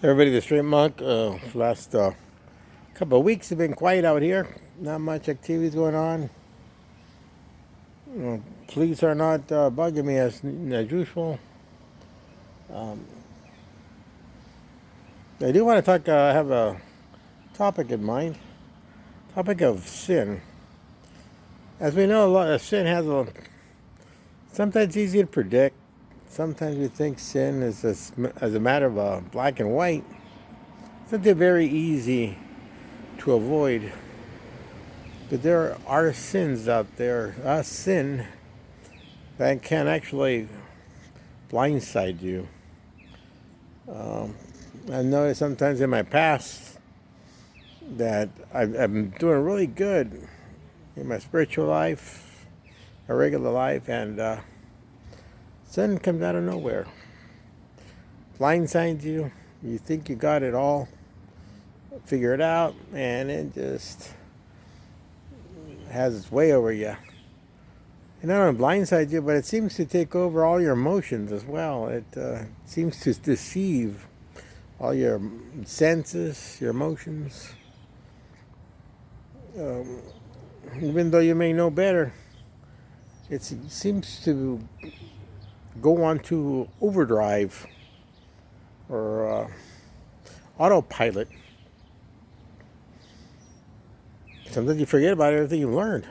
Everybody, the Straight Monk. Last couple of weeks have been quiet out here. Not much activities going on. Police are not bugging me as usual. I do want to talk. I have a topic in mind. Topic of sin. As we know, a lot of sin has a. Sometimes easy to predict. Sometimes we think sin is as a matter of black and white. Something very easy to avoid. But there are sins out there, a sin that can actually blindside you. I've noticed sometimes in my past that I'm doing really good in my spiritual life, my regular life, and sin comes out of nowhere. Blindsides you. You think you got it all, figure it out, and it just has its way over you. And not only blindsides you, but it seems to take over all your emotions as well. It seems to deceive all your senses, your emotions. Even though you may know better, it seems to go on to overdrive or autopilot. Sometimes you forget about everything you learned.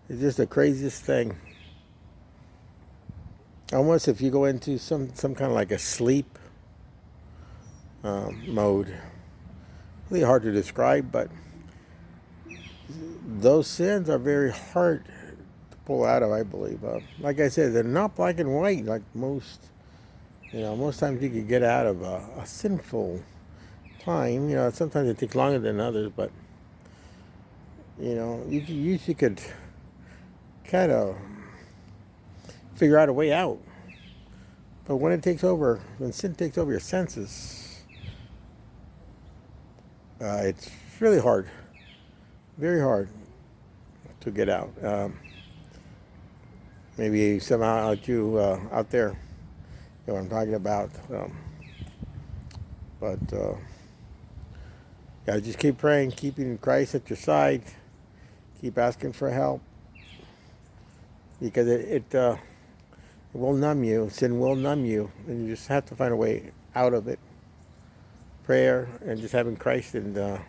It's just the craziest thing. Almost if you go into some kind of like a sleep mode. Really hard to describe, but those sins are very hard to pull out of, I believe. Like I said, they're not black and white like most. Most times you can get out of a sinful time. Sometimes it takes longer than others, but you usually could kind of figure out a way out. But when sin takes over your senses, it's really hard, very hard to get out. Maybe somehow out there, you know what I'm talking about. But just keep praying, keeping Christ at your side. Keep asking for help, because it will numb you. Sin will numb you, and you just have to find a way out of it. Prayer and just having Christ and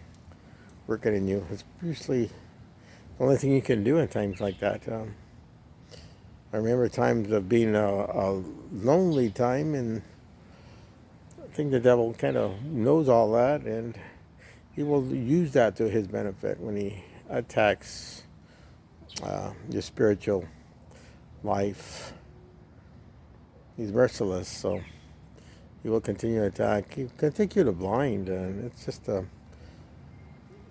working in you. It's usually the only thing you can do in times like that. I remember times of being a lonely time, and I think the devil kind of knows all that, and he will use that to his benefit when he attacks your spiritual life. He's merciless, so he will continue to attack. He can take you to blind, and it's just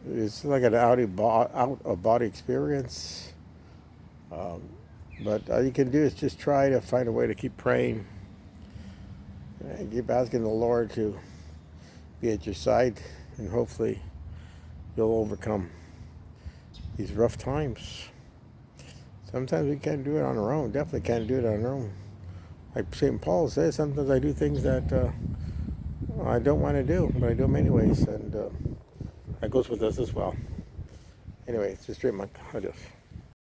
it's like an out of body experience. But all you can do is just try to find a way to keep praying and keep asking the Lord to be at your side, and hopefully you'll overcome these rough times. Sometimes we can't do it on our own. Definitely can't do it on our own. Like St. Paul says, sometimes I do things that I don't want to do, but I do them anyways, and that goes with us as well. Anyway, it's the Straight Monk. Adios.